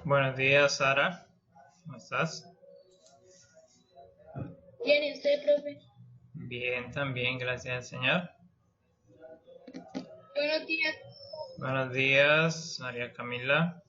Buenos días, Sara. ¿Cómo estás? Bien, ¿y usted, profe? Bien, también, gracias al Señor. Buenos días. Buenos días, María Camila.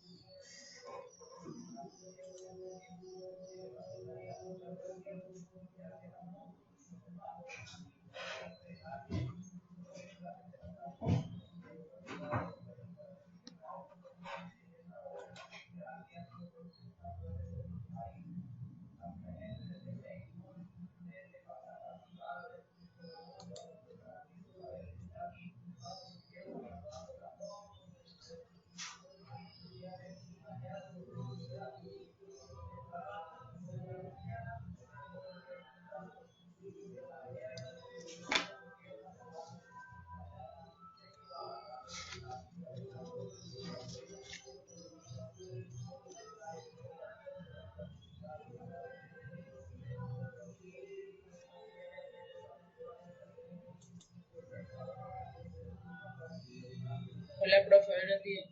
Hola, profe, buenos días.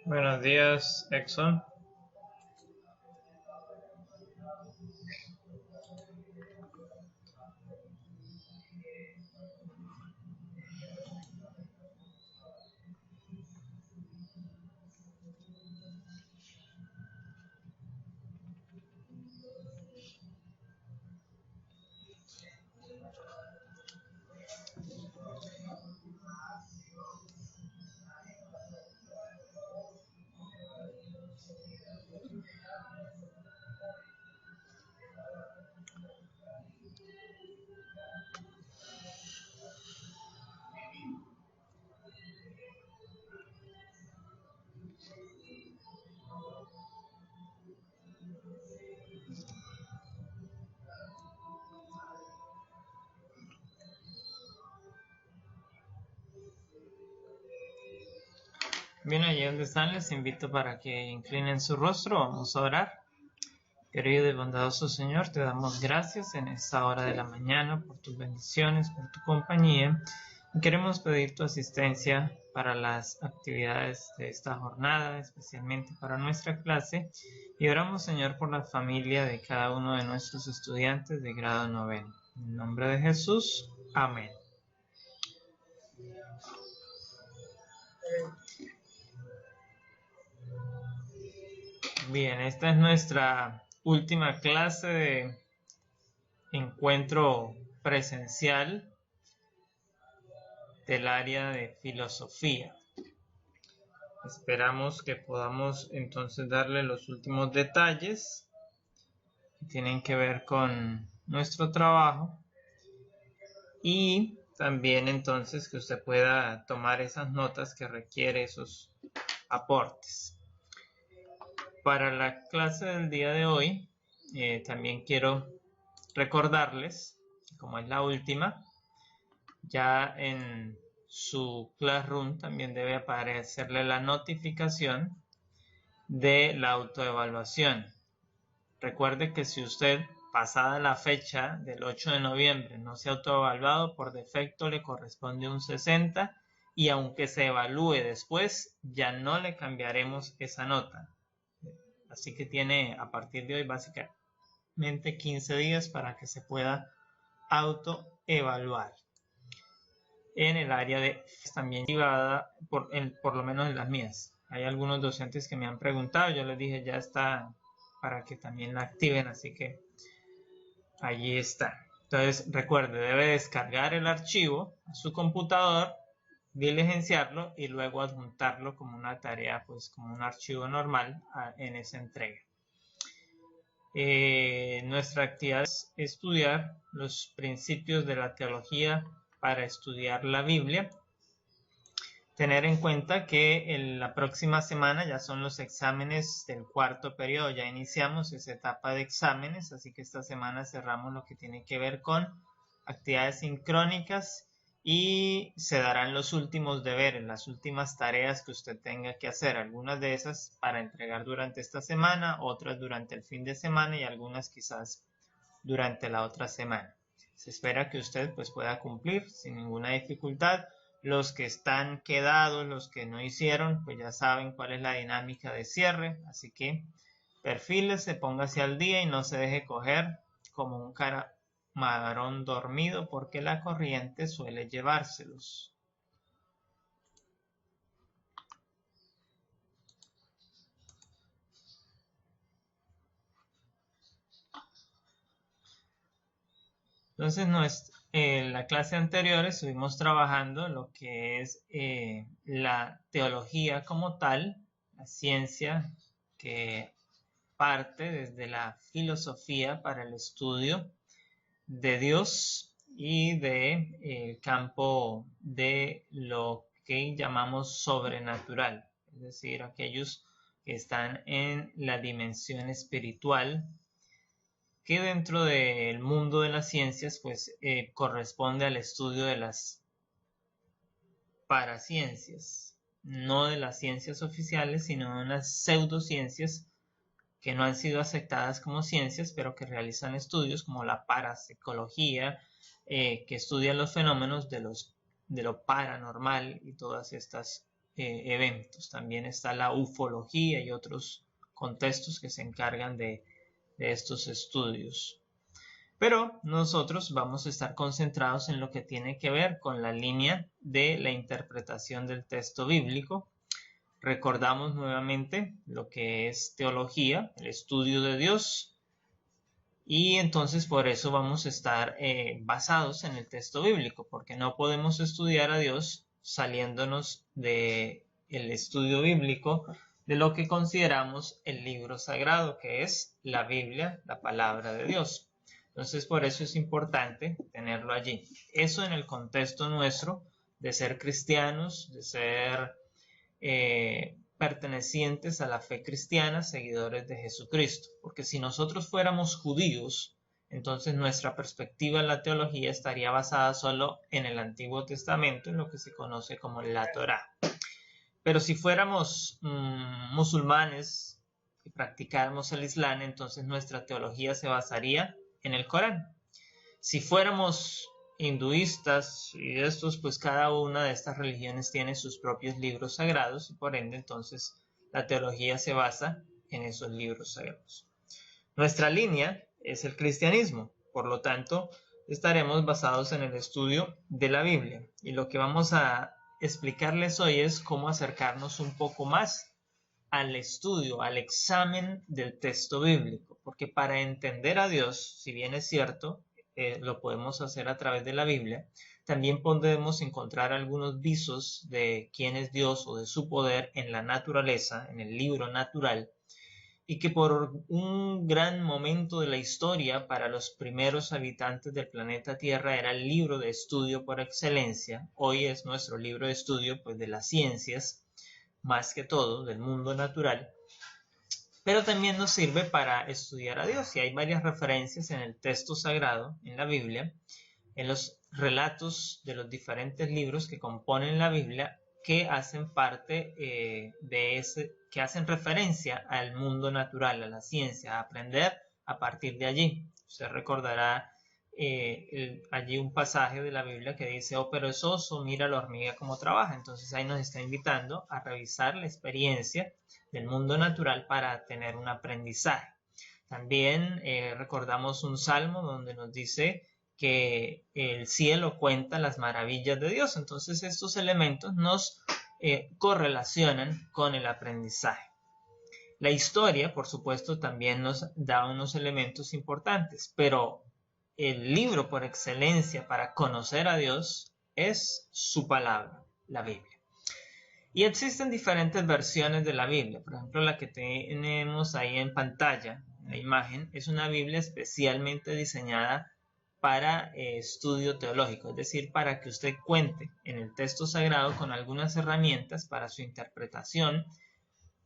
Buenos días, Exxon. Bien, allí donde están, les invito para que inclinen su rostro. Vamos a orar. Querido y bondadoso Señor, te damos gracias en esta hora de la mañana por tus bendiciones, por tu compañía. Y queremos pedir tu asistencia para las actividades de esta jornada, especialmente para nuestra clase. Y oramos, Señor, por la familia de cada uno de nuestros estudiantes de grado noveno. En el nombre de Jesús, amén. Bien, esta es nuestra última clase de encuentro presencial del área de filosofía. Esperamos que podamos entonces darle los últimos detalles que tienen que ver con nuestro trabajo y también entonces que usted pueda tomar esas notas que requiere esos aportes. Para la clase del día de hoy también quiero recordarles, como es la última, ya en su Classroom también debe aparecerle la notificación de la autoevaluación. Recuerde que si usted, pasada la fecha del 8 de noviembre, no se ha autoevaluado, por defecto le corresponde un 60 y aunque se evalúe después, ya no le cambiaremos esa nota. Así que tiene a partir de hoy básicamente 15 días para que se pueda autoevaluar. En el área de también privada, por lo menos en las mías. Hay algunos docentes que me han preguntado, yo les dije ya está para que también la activen, así que allí está. Entonces recuerde, debe descargar el archivo a su computador, diligenciarlo y luego adjuntarlo como una tarea, pues como un archivo normal en esa entrega. Nuestra actividad es estudiar los principios de la teología para estudiar la Biblia. Tener en cuenta que la próxima semana ya son los exámenes del cuarto periodo, ya iniciamos esa etapa de exámenes, así que esta semana cerramos lo que tiene que ver con actividades sincrónicas y se darán los últimos deberes, las últimas tareas que usted tenga que hacer, algunas de esas para entregar durante esta semana, otras durante el fin de semana y algunas quizás durante la otra semana. Se espera que usted pues pueda cumplir sin ninguna dificultad. Los que están quedados, los que no hicieron, pues ya saben cuál es la dinámica de cierre, así que Perfílese, póngase al día y no se deje coger como un camarón dormido, porque la corriente suele llevárselos. Entonces, la clase anterior estuvimos trabajando lo que es la teología como tal, la ciencia que parte desde la filosofía para el estudio de Dios y del campo de lo que llamamos sobrenatural, es decir, aquellos que están en la dimensión espiritual, que dentro del mundo de las ciencias pues corresponde al estudio de las paraciencias, no de las ciencias oficiales, sino de unas pseudociencias que no han sido aceptadas como ciencias, pero que realizan estudios como la parapsicología, que estudia los fenómenos de lo paranormal y todas estas eventos. También está la ufología y otros contextos que se encargan de estos estudios. Pero nosotros vamos a estar concentrados en lo que tiene que ver con la línea de la interpretación del texto bíblico. Recordamos nuevamente lo que es teología, el estudio de Dios, y entonces por eso vamos a estar basados en el texto bíblico, porque no podemos estudiar a Dios saliéndonos del estudio bíblico de lo que consideramos el libro sagrado, que es la Biblia, la palabra de Dios. Entonces por eso es importante tenerlo allí. Eso en el contexto nuestro de ser cristianos, de ser pertenecientes a la fe cristiana, seguidores de Jesucristo. Porque si nosotros fuéramos judíos, entonces nuestra perspectiva en la teología estaría basada solo en el Antiguo Testamento, en lo que se conoce como la Torá. Pero si fuéramos musulmanes y practicáramos el Islam, entonces nuestra teología se basaría en el Corán. Si fuéramos hinduistas y estos, pues cada una de estas religiones tiene sus propios libros sagrados y por ende entonces la teología se basa en esos libros sagrados. Nuestra línea es el cristianismo, por lo tanto estaremos basados en el estudio de la Biblia y lo que vamos a explicarles hoy es cómo acercarnos un poco más al estudio, al examen del texto bíblico, porque para entender a Dios, si bien es cierto, lo podemos hacer a través de la Biblia, también podemos encontrar algunos visos de quién es Dios o de su poder en la naturaleza, en el libro natural, y que por un gran momento de la historia para los primeros habitantes del planeta Tierra era el libro de estudio por excelencia. Hoy es nuestro libro de estudio pues, de las ciencias, más que todo, del mundo natural, pero también nos sirve para estudiar a Dios y hay varias referencias en el texto sagrado, en la Biblia, en los relatos de los diferentes libros que componen la Biblia que hacen parte que hacen referencia al mundo natural, a la ciencia, a aprender a partir de allí. Usted recordará allí un pasaje de la Biblia que dice, oh perezoso, mira la hormiga cómo trabaja. Entonces ahí nos está invitando a revisar la experiencia del mundo natural para tener un aprendizaje. También recordamos un salmo donde nos dice que el cielo cuenta las maravillas de Dios. Entonces estos elementos nos correlacionan con el aprendizaje. La historia, por supuesto, también nos da unos elementos importantes, pero el libro por excelencia para conocer a Dios es su palabra, la Biblia. Y existen diferentes versiones de la Biblia. Por ejemplo, la que tenemos ahí en pantalla, en la imagen, es una Biblia especialmente diseñada para estudio teológico, es decir, para que usted cuente en el texto sagrado con algunas herramientas para su interpretación,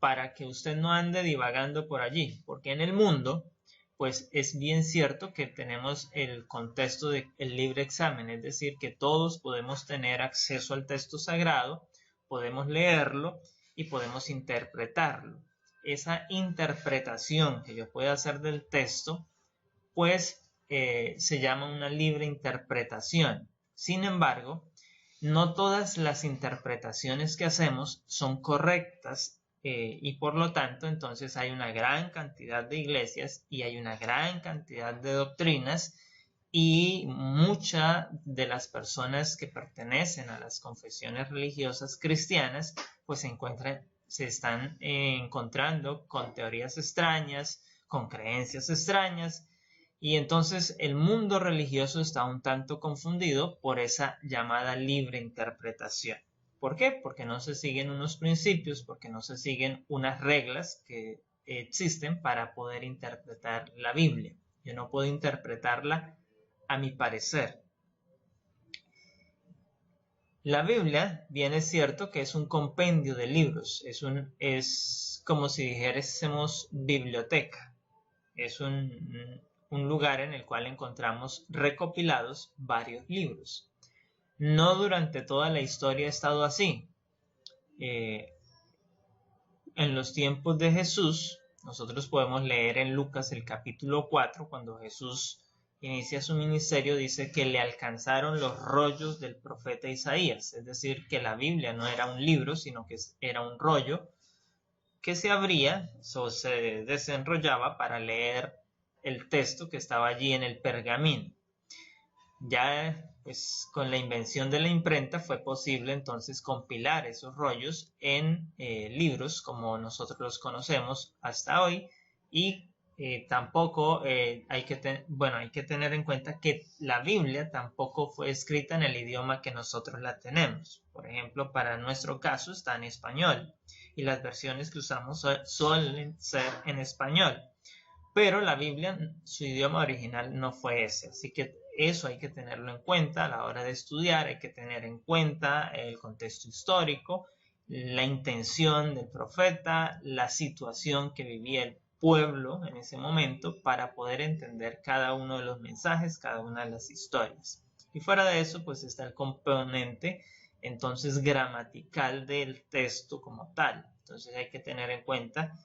para que usted no ande divagando por allí, porque en el mundo, pues es bien cierto que tenemos el contexto del libre examen, es decir, que todos podemos tener acceso al texto sagrado, podemos leerlo y podemos interpretarlo. Esa interpretación que yo pueda hacer del texto, pues se llama una libre interpretación. Sin embargo, no todas las interpretaciones que hacemos son correctas y por lo tanto entonces hay una gran cantidad de iglesias y hay una gran cantidad de doctrinas y muchas de las personas que pertenecen a las confesiones religiosas cristianas pues se están encontrando con teorías extrañas, con creencias extrañas, y entonces el mundo religioso está un tanto confundido por esa llamada libre interpretación. ¿Por qué? Porque no se siguen unos principios, porque no se siguen unas reglas que existen para poder interpretar la Biblia. Yo no puedo interpretarla a mi parecer. La Biblia, bien es cierto que es un compendio de libros, es como si dijésemos biblioteca, es un lugar en el cual encontramos recopilados varios libros. No durante toda la historia ha estado así. En los tiempos de Jesús, nosotros podemos leer en Lucas el capítulo 4, cuando Jesús inicia su ministerio, dice que le alcanzaron los rollos del profeta Isaías, es decir, que la Biblia no era un libro, sino que era un rollo que se abría o se desenrollaba para leer el texto que estaba allí en el pergamino. Ya pues con la invención de la imprenta fue posible entonces compilar esos rollos en libros como nosotros los conocemos hasta hoy, y tampoco hay que tener en cuenta que la Biblia tampoco fue escrita en el idioma que nosotros la tenemos. Por ejemplo, para nuestro caso está en español y las versiones que usamos suelen ser en español. Pero la Biblia, su idioma original no fue ese, así que eso hay que tenerlo en cuenta a la hora de estudiar, hay que tener en cuenta el contexto histórico, la intención del profeta, la situación que vivía el pueblo en ese momento para poder entender cada uno de los mensajes, cada una de las historias. Y fuera de eso, pues está el componente entonces gramatical del texto como tal. Entonces hay que tener en cuenta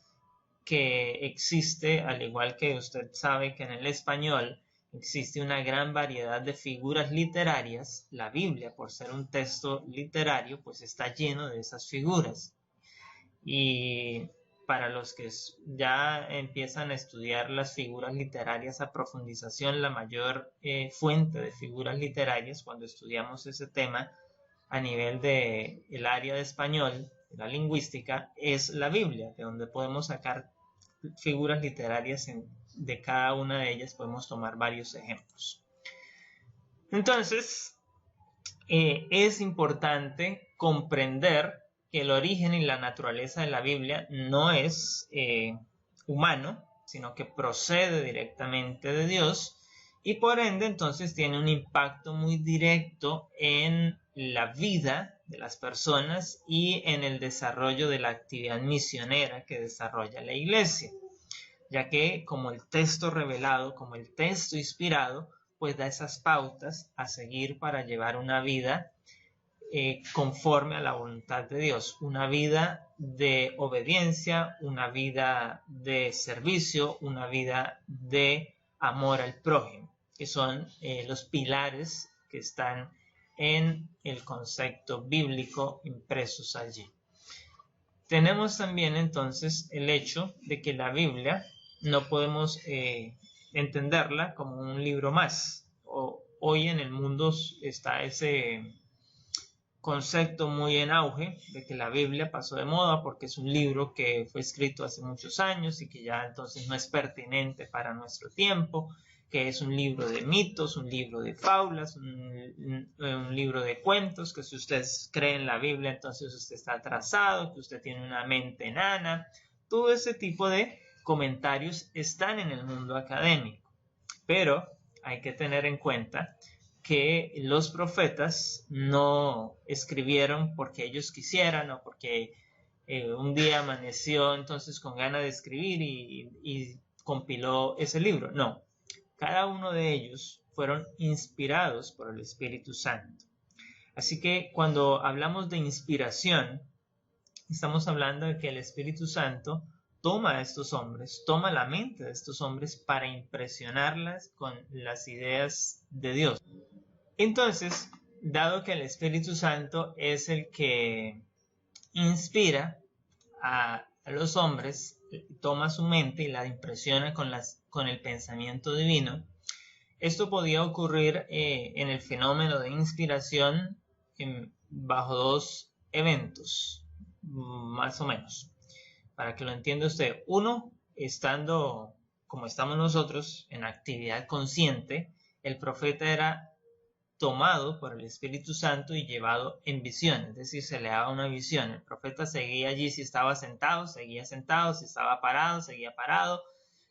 que existe, al igual que usted sabe que en el español existe una gran variedad de figuras literarias, la Biblia, por ser un texto literario, pues está lleno de esas figuras. Y para los que ya empiezan a estudiar las figuras literarias a profundización, la mayor fuente de figuras literarias cuando estudiamos ese tema a nivel del área de español, de la lingüística, es la Biblia, de donde podemos sacar figuras literarias de cada una de ellas podemos tomar varios ejemplos. Entonces, es importante comprender que el origen y la naturaleza de la Biblia no es humano, sino que procede directamente de Dios y por ende entonces tiene un impacto muy directo en la vida de las personas y en el desarrollo de la actividad misionera que desarrolla la iglesia, ya que como el texto revelado, como el texto inspirado, pues da esas pautas a seguir para llevar una vida conforme a la voluntad de Dios, una vida de obediencia, una vida de servicio, una vida de amor al prójimo, que son los pilares que están en el concepto bíblico impresos allí. Tenemos también entonces el hecho de que la Biblia no podemos entenderla como un libro más. Hoy en el mundo está ese concepto muy en auge de que la Biblia pasó de moda porque es un libro que fue escrito hace muchos años y que ya entonces no es pertinente para nuestro tiempo, que es un libro de mitos, un libro de fábulas, un libro de cuentos, que si usted cree en la Biblia entonces usted está atrasado, que usted tiene una mente enana. Todo ese tipo de comentarios están en el mundo académico, pero hay que tener en cuenta que los profetas no escribieron porque ellos quisieran o porque un día amaneció entonces con ganas de escribir y compiló ese libro. No, cada uno de ellos fueron inspirados por el Espíritu Santo. Así que cuando hablamos de inspiración, estamos hablando de que el Espíritu Santo toma a estos hombres, toma la mente de estos hombres para impresionarlas con las ideas de Dios. Entonces, dado que el Espíritu Santo es el que inspira a los hombres, toma su mente y la impresiona con el pensamiento divino. Esto podía ocurrir en el fenómeno de inspiración bajo dos eventos, más o menos, para que lo entienda usted. Uno, estando como estamos nosotros en actividad consciente, el profeta era tomado por el Espíritu Santo y llevado en visión, es decir, se le daba una visión. El profeta seguía allí, si estaba sentado, seguía sentado, si estaba parado, seguía parado,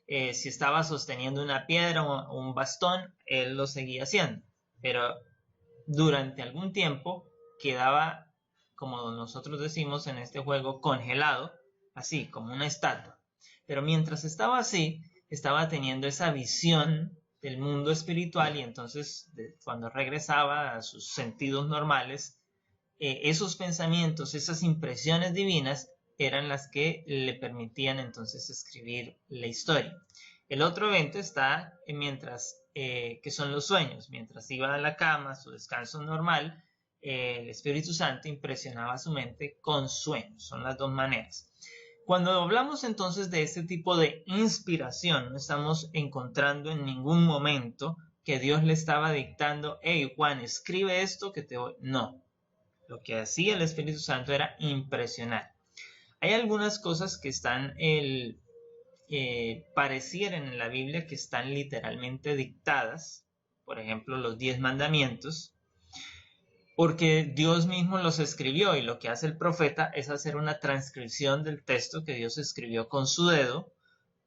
si estaba sosteniendo una piedra o un bastón, él lo seguía haciendo. Pero durante algún tiempo quedaba, como nosotros decimos en este juego, congelado, así como una estatua. Pero mientras estaba así, estaba teniendo esa visión del mundo espiritual y entonces cuando regresaba a sus sentidos normales, esos pensamientos, esas impresiones divinas eran las que le permitían entonces escribir la historia. El otro evento está mientras, que son los sueños. Mientras iba a la cama, su descanso normal, el Espíritu Santo impresionaba su mente con sueños. Son las dos maneras. Cuando hablamos entonces de este tipo de inspiración, no estamos encontrando en ningún momento que Dios le estaba dictando, hey Juan, escribe esto que te voy. No, lo que hacía el Espíritu Santo era impresionar. Hay algunas cosas que están, parecieran en la Biblia que están literalmente dictadas, por ejemplo los 10 mandamientos, porque Dios mismo los escribió y lo que hace el profeta es hacer una transcripción del texto que Dios escribió con su dedo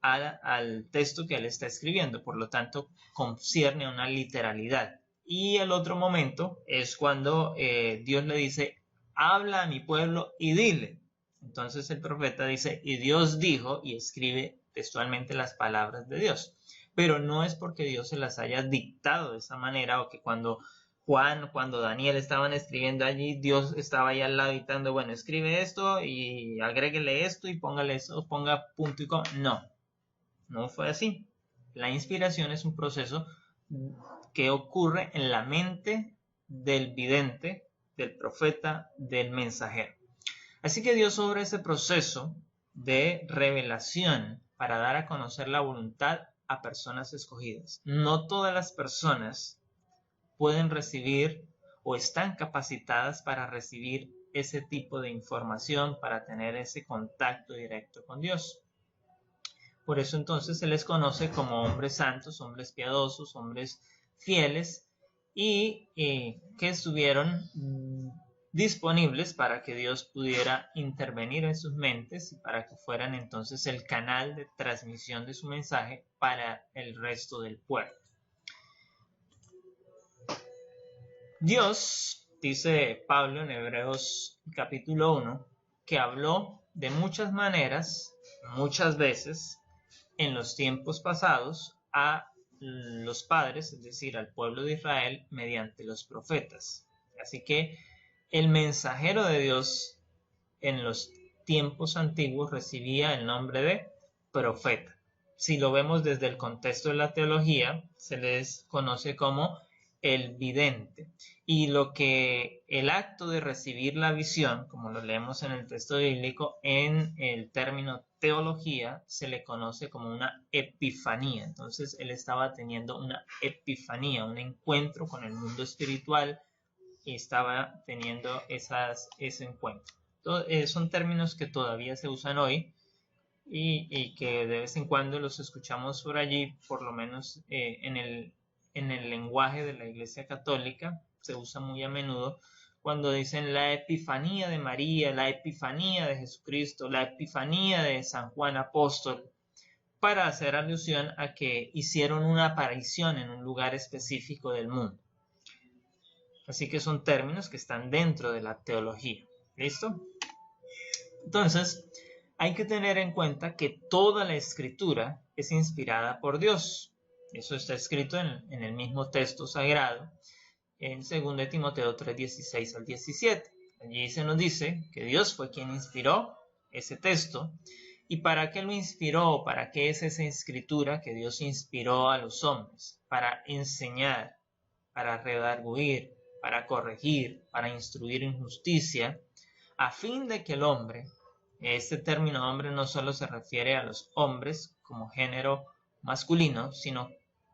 al texto que él está escribiendo, por lo tanto concierne a una literalidad. Y el otro momento es cuando Dios le dice, habla a mi pueblo y dile. Entonces el profeta dice, y Dios dijo, y escribe textualmente las palabras de Dios. Pero no es porque Dios se las haya dictado de esa manera o que cuando Juan, cuando Daniel estaban escribiendo allí, Dios estaba ahí al lado dictando, bueno, escribe esto y agréguele esto y póngale eso, ponga punto y coma. No, no fue así. La inspiración es un proceso que ocurre en la mente del vidente, del profeta, del mensajero. Así que Dios obra ese proceso de revelación para dar a conocer la voluntad a personas escogidas. No todas las personas pueden recibir o están capacitadas para recibir ese tipo de información, para tener ese contacto directo con Dios. Por eso entonces se les conoce como hombres santos, hombres piadosos, hombres fieles y que estuvieron disponibles para que Dios pudiera intervenir en sus mentes y para que fueran entonces el canal de transmisión de su mensaje para el resto del pueblo. Dios, dice Pablo en Hebreos capítulo 1, que habló de muchas maneras, muchas veces, en los tiempos pasados a los padres, es decir, al pueblo de Israel, mediante los profetas. Así que el mensajero de Dios en los tiempos antiguos recibía el nombre de profeta. Si lo vemos desde el contexto de la teología, se les conoce como el vidente. Y lo que el acto de recibir la visión, como lo leemos en el texto bíblico, en el término teología se le conoce como una epifanía. Entonces él estaba teniendo una epifanía, un encuentro con el mundo espiritual y estaba teniendo ese encuentro. Entonces, son términos que todavía se usan hoy y que de vez en cuando los escuchamos por allí, por lo menos en el lenguaje de la Iglesia Católica, se usa muy a menudo cuando dicen la epifanía de María, la epifanía de Jesucristo, la epifanía de San Juan Apóstol, para hacer alusión a que hicieron una aparición en un lugar específico del mundo. Así que son términos que están dentro de la teología. ¿Listo? Entonces, hay que tener en cuenta que toda la escritura es inspirada por Dios. Eso está escrito en el mismo texto sagrado, en 2 Timoteo 3, 16 al 17. Allí se nos dice que Dios fue quien inspiró ese texto. ¿Y para qué lo inspiró? ¿Para qué es esa escritura que Dios inspiró a los hombres? Para enseñar, para redarguir, para corregir, para instruir en justicia, a fin de que el hombre Este término hombre no solo se refiere a los hombres como género masculino, sino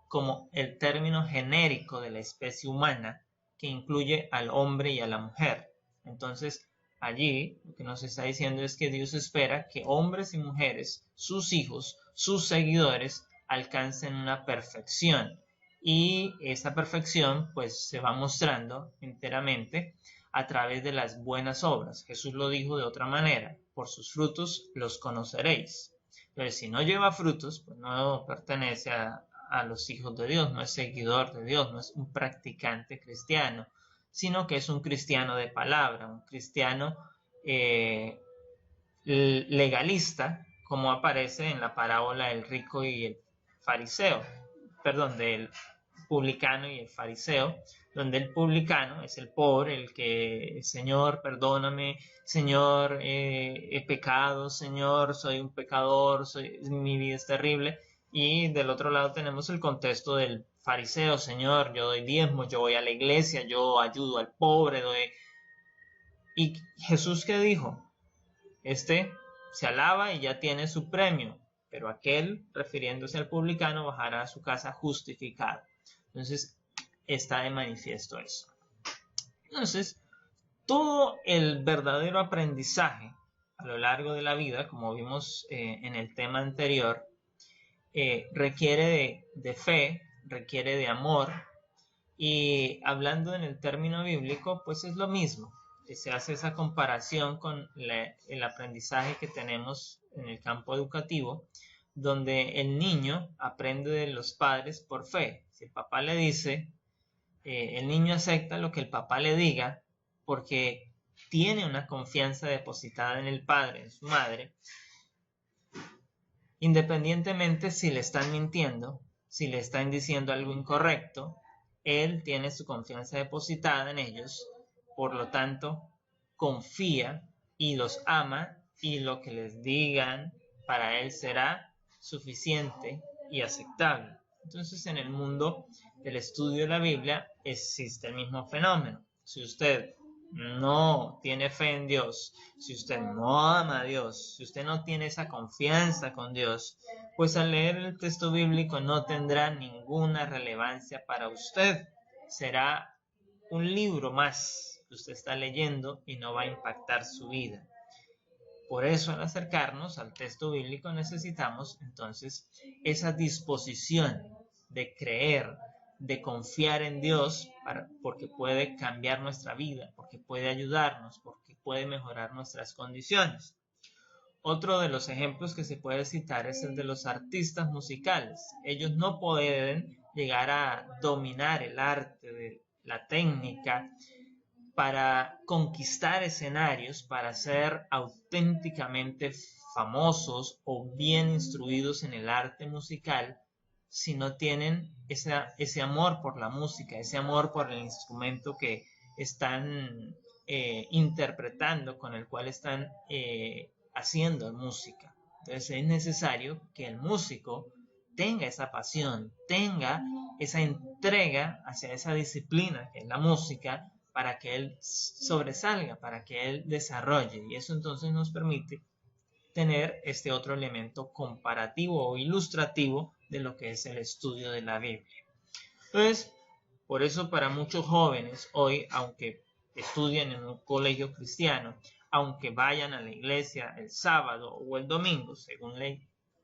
como el término genérico de la especie humana que incluye al hombre y a la mujer. Entonces, allí lo que nos está diciendo es que Dios espera que hombres y mujeres, sus hijos, sus seguidores, alcancen una perfección. Y esa perfección pues se va mostrando enteramente a través de las buenas obras. Jesús lo dijo de otra manera: por sus frutos los conoceréis. Entonces, si no lleva frutos, pues no pertenece a los hijos de Dios, no es seguidor de Dios, no es un practicante cristiano, sino que es un cristiano de palabra, un cristiano legalista, como aparece en la parábola del rico y el fariseo, perdón, del publicano y el fariseo, donde el publicano es el pobre, el que, Señor, perdóname, Señor, he pecado, Señor, soy un pecador, mi vida es terrible. Y del otro lado tenemos el contexto del fariseo: Señor, yo doy diezmos, yo voy a la iglesia, yo ayudo al pobre, doy... ¿Y Jesús qué dijo? Este se alaba y ya tiene su premio, pero aquel, refiriéndose al publicano, bajará a su casa justificado. Entonces, está de manifiesto eso. Entonces, todo el verdadero aprendizaje a lo largo de la vida, como vimos en el tema anterior, requiere de fe, requiere de amor, y hablando en el término bíblico, pues es lo mismo. Se hace esa comparación con el aprendizaje que tenemos en el campo educativo, donde el niño aprende de los padres por fe. Si el papá le dice, el niño acepta lo que el papá le diga porque tiene una confianza depositada en el padre, en su madre, independientemente si le están mintiendo, si le están diciendo algo incorrecto. Él tiene su confianza depositada en ellos, por lo tanto, confía y los ama, y lo que les digan para él será suficiente y aceptable. Entonces, en el mundo del estudio de la Biblia existe el mismo fenómeno. Si usted no tiene fe en Dios, si usted no ama a Dios, si usted no tiene esa confianza con Dios, pues al leer el texto bíblico no tendrá ninguna relevancia para usted. Será un libro más que usted está leyendo y no va a impactar su vida. Por eso, al acercarnos al texto bíblico, necesitamos entonces esa disposición de creer, de confiar en Dios, porque puede cambiar nuestra vida, porque puede ayudarnos, porque puede mejorar nuestras condiciones. Otro de los ejemplos que se puede citar es el de los artistas musicales. Ellos no pueden llegar a dominar el arte de la técnica para conquistar escenarios, para ser auténticamente famosos o bien instruidos en el arte musical, si no tienen ese amor por la música, ese amor por el instrumento que están interpretando, con el cual están haciendo música. Entonces es necesario que el músico tenga esa pasión, tenga esa entrega hacia esa disciplina que es la música, para que él sobresalga, para que él desarrolle. Y eso entonces nos permite tener este otro elemento comparativo o ilustrativo de lo que es el estudio de la Biblia. Entonces, por eso para muchos jóvenes hoy, aunque estudien en un colegio cristiano, aunque vayan a la iglesia el sábado o el domingo, según la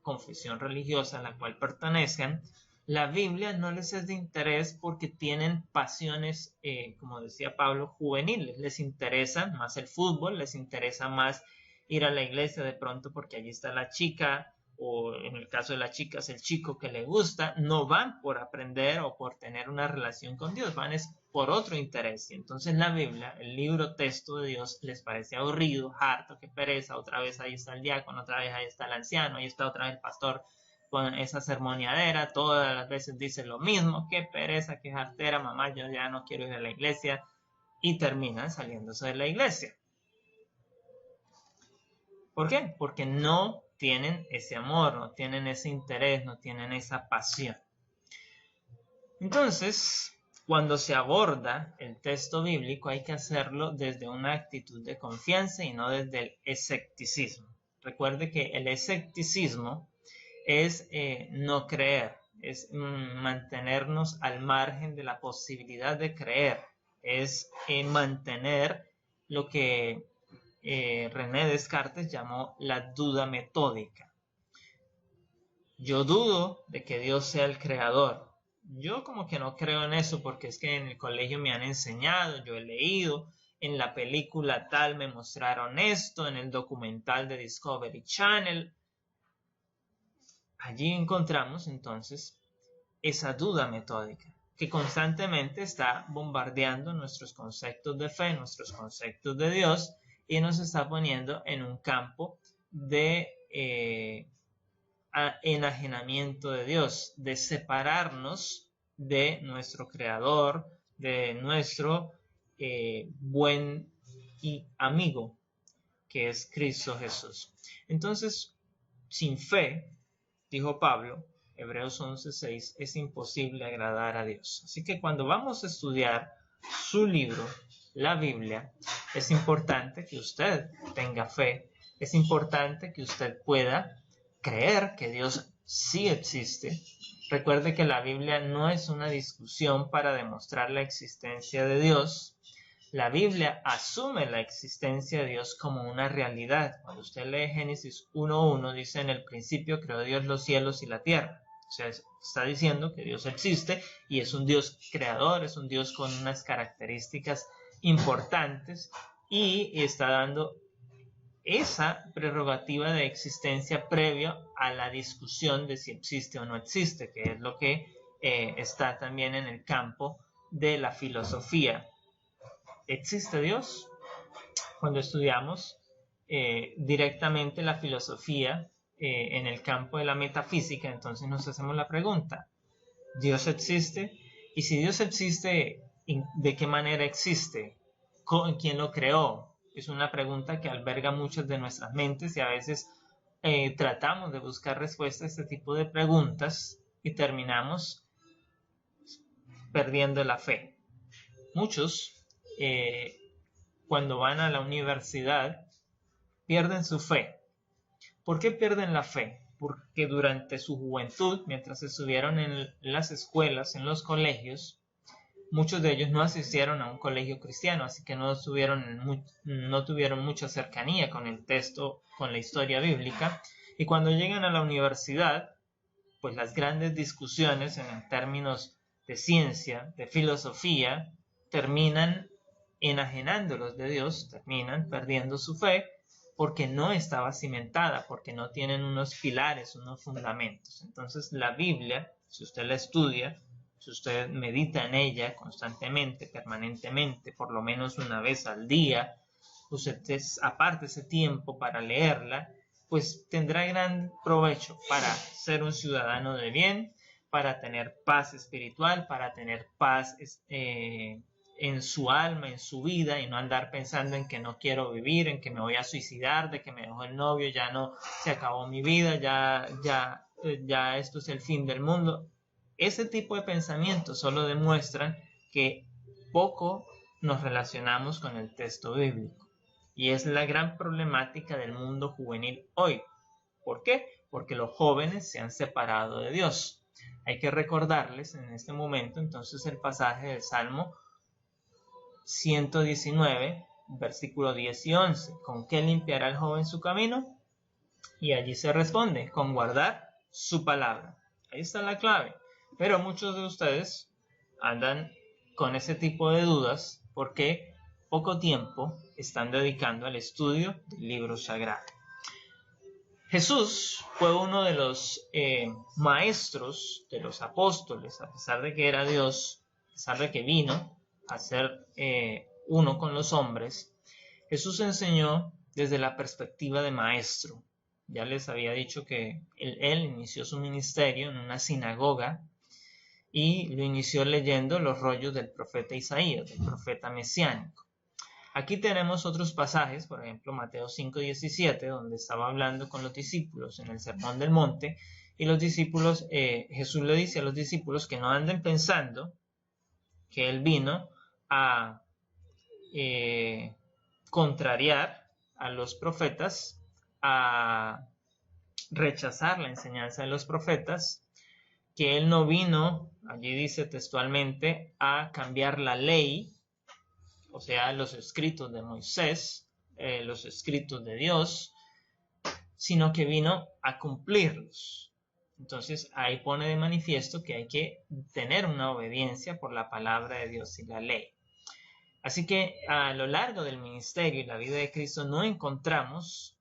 confesión religiosa a la cual pertenezcan, la Biblia no les es de interés porque tienen pasiones, como decía Pablo, juveniles. Les interesa más el fútbol, les interesa más ir a la iglesia de pronto porque allí está la chica, o en el caso de las chicas, el chico que le gusta. No van por aprender o por tener una relación con Dios, van es por otro interés. Y entonces la Biblia, el libro texto de Dios, les parece aburrido, harto, que pereza. Otra vez ahí está el diácono, otra vez ahí está el anciano, ahí está otra vez el pastor con esa sermoneadera, todas las veces dice lo mismo: qué pereza, qué jartera, mamá, yo ya no quiero ir a la iglesia, y terminan saliéndose de la iglesia. ¿Por qué? Porque no tienen ese amor, no tienen ese interés, no tienen esa pasión. Entonces, cuando se aborda el texto bíblico hay que hacerlo desde una actitud de confianza y no desde el escepticismo. Recuerde que el escepticismo es no creer, es mantenernos al margen de la posibilidad de creer, es mantener lo que René Descartes llamó la duda metódica. Yo dudo de que Dios sea el creador. Yo como que no creo en eso porque es que en el colegio me han enseñado, yo he leído, en la película tal me mostraron esto, en el documental de Discovery Channel. Allí encontramos entonces esa duda metódica que constantemente está bombardeando nuestros conceptos de fe, nuestros conceptos de Dios y nos está poniendo en un campo de enajenamiento de Dios, de separarnos de nuestro Creador, de nuestro buen y amigo, que es Cristo Jesús. Entonces, sin fe, dijo Pablo, Hebreos 11:6, es imposible agradar a Dios. Así que cuando vamos a estudiar su libro, la Biblia, es importante que usted tenga fe, es importante que usted pueda creer que Dios sí existe. Recuerde que la Biblia no es una discusión para demostrar la existencia de Dios. La Biblia asume la existencia de Dios como una realidad. Cuando usted lee Génesis 1:1, dice: en el principio creó Dios los cielos y la tierra. O sea, está diciendo que Dios existe y es un Dios creador, es un Dios con unas características importantes y está dando esa prerrogativa de existencia previo a la discusión de si existe o no existe, que es lo que está también en el campo de la filosofía. ¿Existe Dios? Cuando estudiamos directamente la filosofía en el campo de la metafísica, entonces nos hacemos la pregunta: ¿Dios existe? Y si Dios existe, ¿de qué manera existe? ¿Quién lo creó? Es una pregunta que alberga muchas de nuestras mentes y a veces tratamos de buscar respuesta a este tipo de preguntas y terminamos perdiendo la fe. Muchos, cuando van a la universidad, pierden su fe. ¿Por qué pierden la fe? Porque durante su juventud, mientras estuvieron en las escuelas, en los colegios, muchos de ellos no asistieron a un colegio cristiano, así que no tuvieron mucha cercanía con el texto, con la historia bíblica, y cuando llegan a la universidad, pues las grandes discusiones en términos de ciencia, de filosofía, terminan enajenándolos de Dios, terminan perdiendo su fe, porque no estaba cimentada, porque no tienen unos pilares, unos fundamentos. Entonces la Biblia, si usted la estudia, si usted medita en ella constantemente, permanentemente, por lo menos una vez al día, usted aparte ese tiempo para leerla, pues tendrá gran provecho para ser un ciudadano de bien, para tener paz espiritual, para tener paz en su alma, en su vida, y no andar pensando en que no quiero vivir, en que me voy a suicidar, de que me dejó el novio, ya no, se acabó mi vida, ya esto es el fin del mundo. Ese tipo de pensamientos solo demuestran que poco nos relacionamos con el texto bíblico. Y es la gran problemática del mundo juvenil hoy. ¿Por qué? Porque los jóvenes se han separado de Dios. Hay que recordarles en este momento entonces el pasaje del Salmo 119, versículo 10 y 11. ¿Con qué limpiará el joven su camino? Y allí se responde: con guardar su palabra. Ahí está la clave. Pero muchos de ustedes andan con ese tipo de dudas porque poco tiempo están dedicando al estudio del libro sagrado. Jesús fue uno de los maestros de los apóstoles, a pesar de que era Dios, a pesar de que vino a ser uno con los hombres. Jesús enseñó desde la perspectiva de maestro. Ya les había dicho que él inició su ministerio en una sinagoga y lo inició leyendo los rollos del profeta Isaías, del profeta mesiánico. Aquí tenemos otros pasajes, por ejemplo Mateo 5:17, donde estaba hablando con los discípulos en el Sermón del Monte, y los discípulos, Jesús le dice a los discípulos que no anden pensando que él vino a contrariar a los profetas, a rechazar la enseñanza de los profetas, que él no vino, allí dice textualmente, a cambiar la ley, o sea, los escritos de Moisés, los escritos de Dios, sino que vino a cumplirlos. Entonces ahí pone de manifiesto que hay que tener una obediencia por la palabra de Dios y la ley. Así que a lo largo del ministerio y la vida de Cristo no encontramos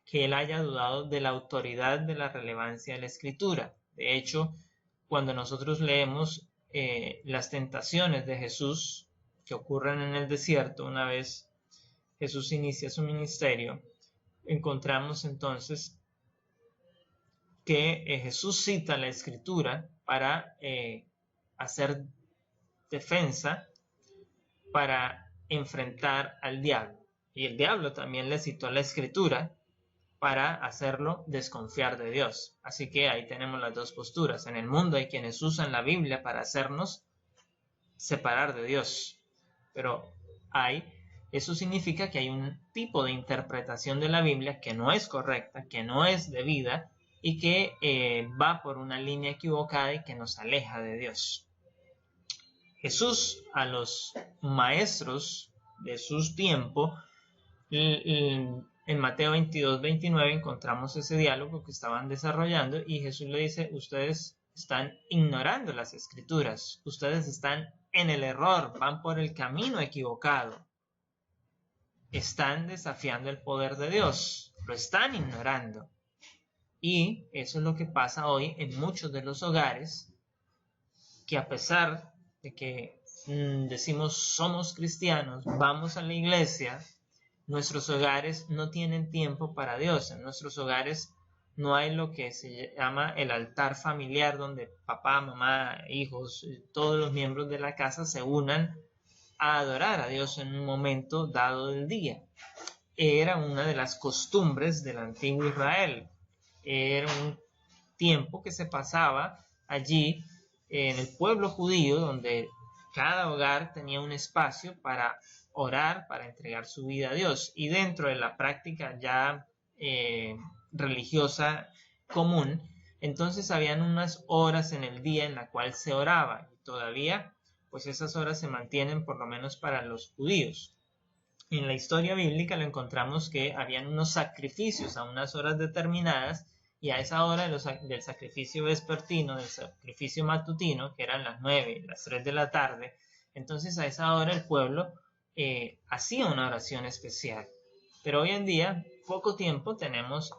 que él haya dudado de la autoridad de la relevancia de la Escritura. De hecho, cuando nosotros leemos las tentaciones de Jesús que ocurren en el desierto, una vez Jesús inicia su ministerio, encontramos entonces que Jesús cita la Escritura para hacer defensa, para enfrentar al diablo. Y el diablo también le citó la Escritura para hacerlo desconfiar de Dios. Así que ahí tenemos las dos posturas. En el mundo hay quienes usan la Biblia para hacernos separar de Dios. Pero eso significa que hay un tipo de interpretación de la Biblia que no es correcta, que no es debida y que va por una línea equivocada y que nos aleja de Dios. Jesús a los maestros de sus tiempos, en Mateo 22, 29 encontramos ese diálogo que estaban desarrollando y Jesús le dice, ustedes están ignorando las escrituras, ustedes están en el error, van por el camino equivocado, están desafiando el poder de Dios, lo están ignorando. Y eso es lo que pasa hoy en muchos de los hogares, que a pesar de que decimos somos cristianos, vamos a la iglesia, nuestros hogares no tienen tiempo para Dios. En nuestros hogares no hay lo que se llama el altar familiar, donde papá, mamá, hijos, todos los miembros de la casa se unan a adorar a Dios en un momento dado del día. Era una de las costumbres del antiguo Israel. Era un tiempo que se pasaba allí en el pueblo judío, donde cada hogar tenía un espacio para orar, para entregar su vida a Dios. Y dentro de la práctica ya religiosa común, entonces habían unas horas en el día en la cual se oraba. Y todavía, pues esas horas se mantienen por lo menos para los judíos. En la historia bíblica lo encontramos que habían unos sacrificios a unas horas determinadas, y a esa hora del sacrificio vespertino, del sacrificio matutino, que eran las 9, las 3 de la tarde, entonces a esa hora el pueblo hacía una oración especial. Pero hoy en día poco tiempo tenemos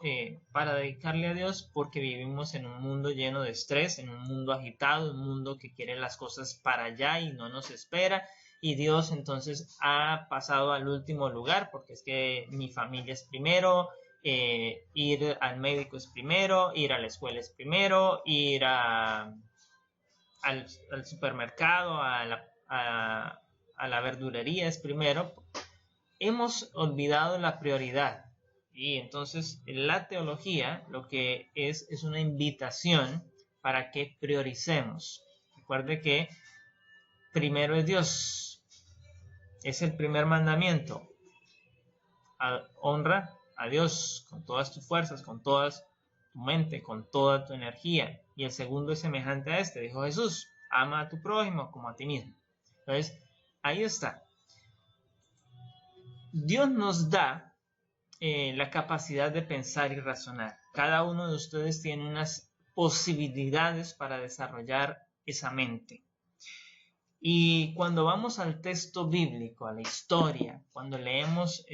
para dedicarle a Dios, porque vivimos en un mundo lleno de estrés, en un mundo agitado, un mundo que quiere las cosas para allá y no nos espera. Y Dios entonces ha pasado al último lugar, porque es que mi familia es primero, ir al médico es primero, ir a la escuela es primero, ir al supermercado, a la verdulería es primero. Hemos olvidado la prioridad. Y entonces la teología lo que es una invitación para que prioricemos. Recuerde que primero es Dios. Es el primer mandamiento. Honra a Dios con todas tus fuerzas, con toda tu mente, con toda tu energía. Y el segundo es semejante a este, dijo Jesús, ama a tu prójimo como a ti mismo. Entonces, ahí está. Dios nos da la capacidad de pensar y razonar. Cada uno de ustedes tiene unas posibilidades para desarrollar esa mente. Y cuando vamos al texto bíblico, a la historia, cuando leemos,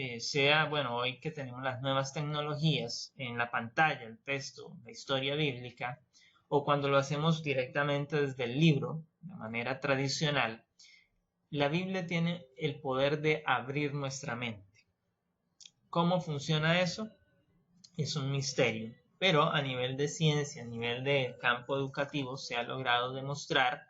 hoy que tenemos las nuevas tecnologías en la pantalla, el texto, la historia bíblica, o cuando lo hacemos directamente desde el libro, de manera tradicional, la Biblia tiene el poder de abrir nuestra mente. ¿Cómo funciona eso? Es un misterio, pero a nivel de ciencia, a nivel de campo educativo, se ha logrado demostrar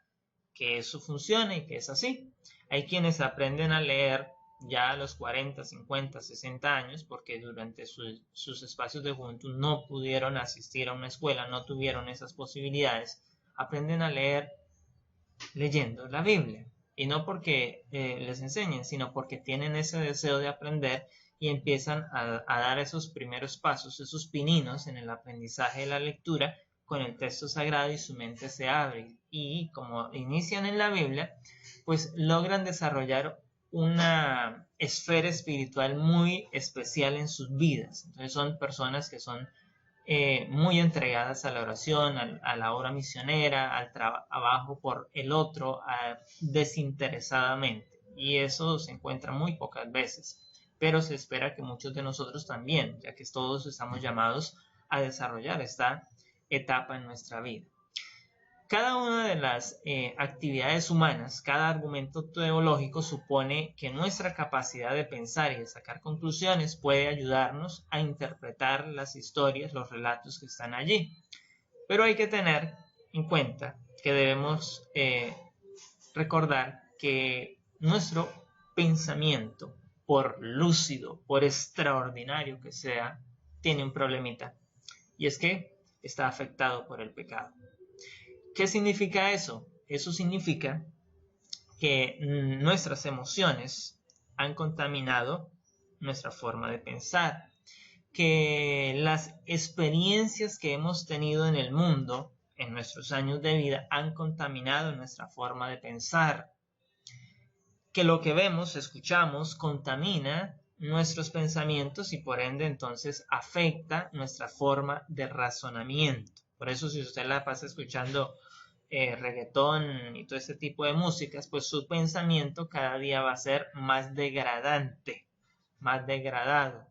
que eso funciona y que es así. Hay quienes aprenden a leer ya a los 40, 50, 60 años, porque durante sus espacios de juventud no pudieron asistir a una escuela, no tuvieron esas posibilidades. Aprenden a leer leyendo la Biblia. Y no porque les enseñen, sino porque tienen ese deseo de aprender y empiezan a dar esos primeros pasos, esos pininos en el aprendizaje de la lectura con el texto sagrado y su mente se abre. Y como inician en la Biblia, pues logran desarrollar una esfera espiritual muy especial en sus vidas. Entonces son personas que son muy entregadas a la oración, a la obra misionera, al trabajo por el otro, desinteresadamente. Y eso se encuentra muy pocas veces, pero se espera que muchos de nosotros también, ya que todos estamos llamados a desarrollar esta etapa en nuestra vida. Cada una de las actividades humanas, cada argumento teológico supone que nuestra capacidad de pensar y de sacar conclusiones puede ayudarnos a interpretar las historias, los relatos que están allí. Pero hay que tener en cuenta que debemos recordar que nuestro pensamiento, por lúcido, por extraordinario que sea, tiene un problemita. Y es que está afectado por el pecado. ¿Qué significa eso? Eso significa que nuestras emociones han contaminado nuestra forma de pensar, que las experiencias que hemos tenido en el mundo en nuestros años de vida han contaminado nuestra forma de pensar, que lo que vemos, escuchamos, contamina nuestros pensamientos y por ende entonces afecta nuestra forma de razonamiento. Por eso si usted la pasa escuchando reggaetón y todo este tipo de músicas, pues su pensamiento cada día va a ser más degradante, más degradado.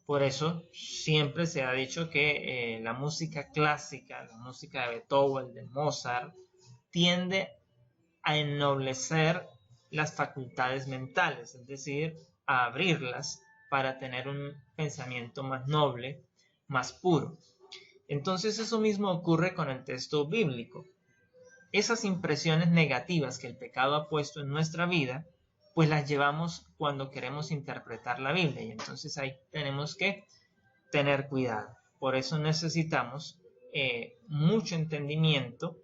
Por eso siempre se ha dicho que la música clásica, la música de Beethoven, de Mozart, tiende a ennoblecer las facultades mentales, es decir, a abrirlas para tener un pensamiento más noble, más puro. Entonces eso mismo ocurre con el texto bíblico. Esas impresiones negativas que el pecado ha puesto en nuestra vida, pues las llevamos cuando queremos interpretar la Biblia y entonces ahí tenemos que tener cuidado. Por eso necesitamos mucho entendimiento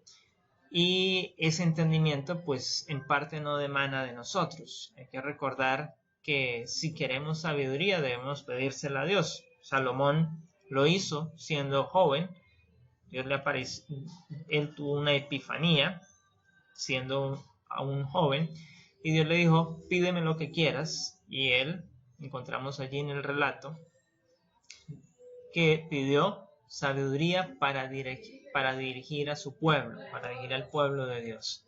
y ese entendimiento pues en parte no demanda de nosotros. Hay que recordar que si queremos sabiduría debemos pedírsela a Dios. Salomón lo hizo siendo joven. Dios le apareció, él tuvo una epifanía siendo aún joven y Dios le dijo, pídeme lo que quieras, y él, encontramos allí en el relato, que pidió sabiduría para dirigir a su pueblo, para dirigir al pueblo de Dios.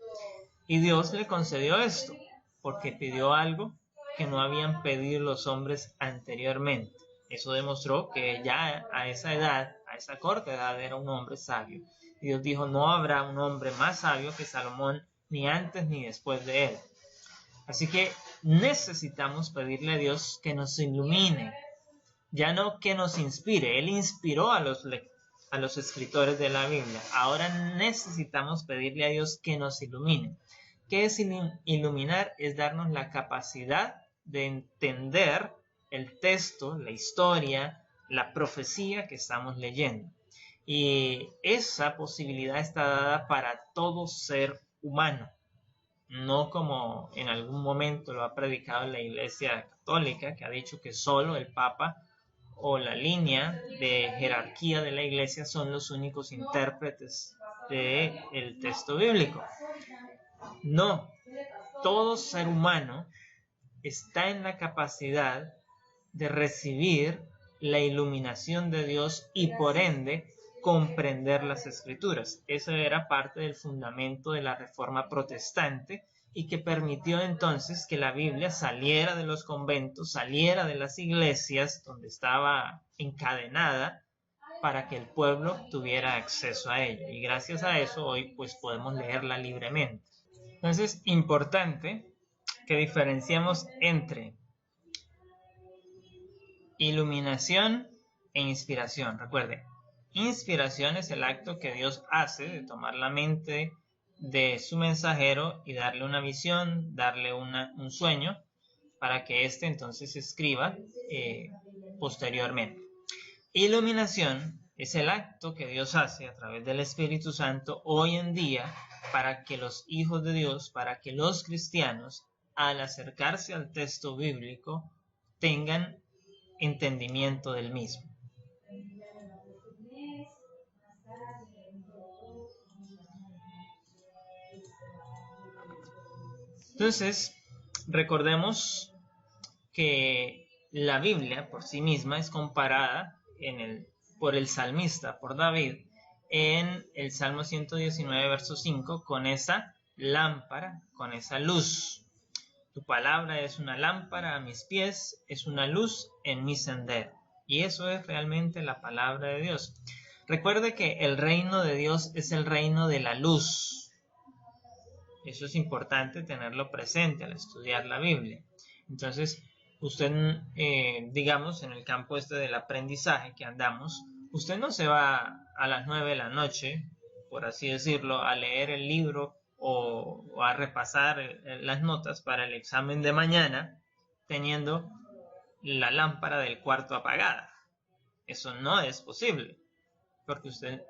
Y Dios le concedió esto, porque pidió algo que no habían pedido los hombres anteriormente. Eso demostró que ya a esa edad, a esa corta edad, era un hombre sabio. Y Dios dijo, no habrá un hombre más sabio que Salomón, ni antes ni después de él. Así que necesitamos pedirle a Dios que nos ilumine, ya no que nos inspire. Él inspiró a los escritores de la Biblia. Ahora necesitamos pedirle a Dios que nos ilumine. ¿Qué es iluminar? Es darnos la capacidad de entender el texto, la historia, la profecía que estamos leyendo. Y esa posibilidad está dada para todo ser humano, no como en algún momento lo ha predicado la Iglesia Católica, que ha dicho que solo el Papa o la línea de jerarquía de la Iglesia son los únicos intérpretes del texto bíblico. No, todo ser humano está en la capacidad de recibir la iluminación de Dios y por ende comprender las escrituras. Eso era parte del fundamento de la Reforma Protestante y que permitió entonces que la Biblia saliera de los conventos, saliera de las iglesias donde estaba encadenada para que el pueblo tuviera acceso a ella. Y gracias a eso hoy pues podemos leerla libremente. Entonces, importante que diferenciemos entre iluminación e inspiración. Recuerde, inspiración es el acto que Dios hace de tomar la mente de su mensajero y darle una visión, darle un sueño, para que éste entonces escriba posteriormente. Iluminación es el acto que Dios hace a través del Espíritu Santo hoy en día para que los hijos de Dios, para que los cristianos, al acercarse al texto bíblico, tengan entendimiento del mismo. Entonces, recordemos que la Biblia por sí misma es comparada por el salmista, por David, en el Salmo 119, verso 5, con esa lámpara, con esa luz. Tu palabra es una lámpara a mis pies, es una luz en mi sendero. Y eso es realmente la palabra de Dios. Recuerde que el reino de Dios es el reino de la luz. Eso es importante tenerlo presente al estudiar la Biblia. Entonces, usted, digamos, en el campo del aprendizaje que andamos, usted no se va a las 9 de la noche, por así decirlo, a leer el libro o a repasar las notas para el examen de mañana teniendo la lámpara del cuarto apagada. Eso no es posible, porque usted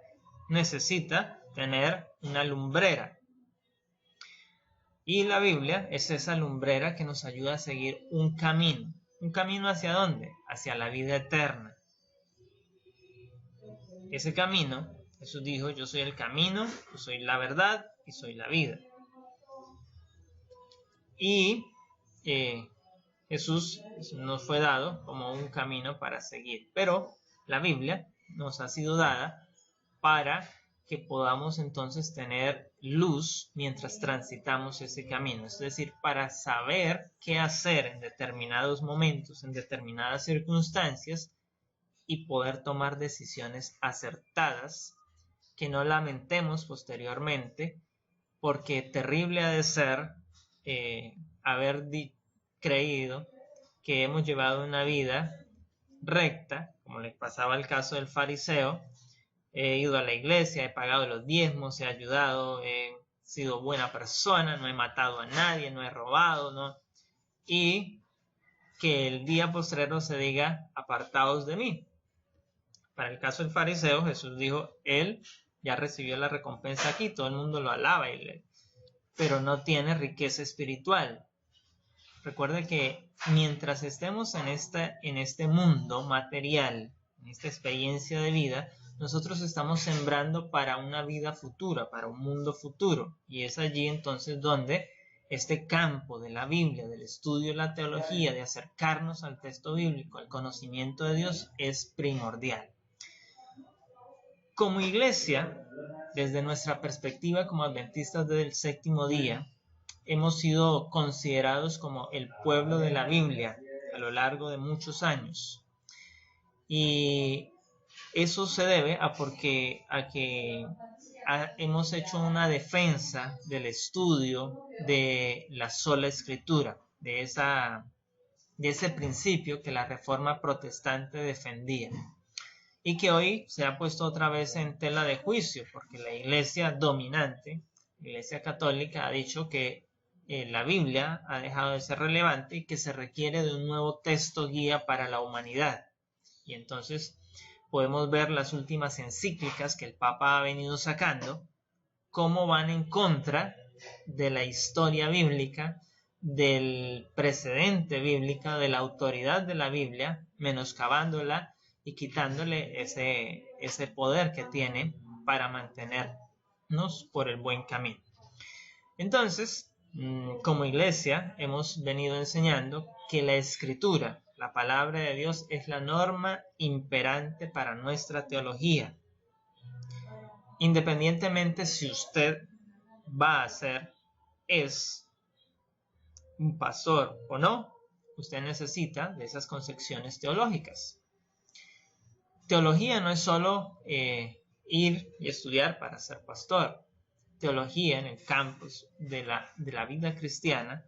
necesita tener una lumbrera. Y la Biblia es esa lumbrera que nos ayuda a seguir un camino. ¿Un camino hacia dónde? Hacia la vida eterna. Ese camino, Jesús dijo, yo soy el camino, yo soy la verdad y soy la vida. Y Jesús nos fue dado como un camino para seguir. Pero la Biblia nos ha sido dada para que podamos entonces tener luz mientras transitamos ese camino, es decir, para saber qué hacer en determinados momentos, en determinadas circunstancias y poder tomar decisiones acertadas que no lamentemos posteriormente, porque terrible ha de ser haber creído que hemos llevado una vida recta, como les pasaba el caso del fariseo. He ido a la iglesia, he pagado los diezmos, he ayudado, he sido buena persona, no he matado a nadie, no he robado, ¿no? Y que el día postrero se diga, apartados de mí. Para el caso del fariseo, Jesús dijo, él ya recibió la recompensa aquí, todo el mundo lo alaba, pero no tiene riqueza espiritual. Recuerde que mientras estemos en este mundo material, en esta experiencia de vida, nosotros estamos sembrando para una vida futura, para un mundo futuro. Y es allí entonces donde este campo de la Biblia, del estudio de la teología, de acercarnos al texto bíblico, al conocimiento de Dios, es primordial. Como iglesia, desde nuestra perspectiva como adventistas del séptimo día, hemos sido considerados como el pueblo de la Biblia a lo largo de muchos años. Y eso se debe a que hemos hecho una defensa del estudio de la sola escritura, de ese principio que la Reforma Protestante defendía y que hoy se ha puesto otra vez en tela de juicio, porque la iglesia dominante, la iglesia católica, ha dicho que la Biblia ha dejado de ser relevante y que se requiere de un nuevo texto guía para la humanidad. Y entonces podemos ver las últimas encíclicas que el Papa ha venido sacando, cómo van en contra de la historia bíblica, del precedente bíblico, de la autoridad de la Biblia, menoscabándola y quitándole ese poder que tiene para mantenernos por el buen camino. Entonces, como iglesia, hemos venido enseñando que la Escritura, la palabra de Dios, es la norma imperante para nuestra teología. Independientemente si usted va a es un pastor o no, usted necesita de esas concepciones teológicas. Teología no es solo ir y estudiar para ser pastor. Teología en el campus de la vida cristiana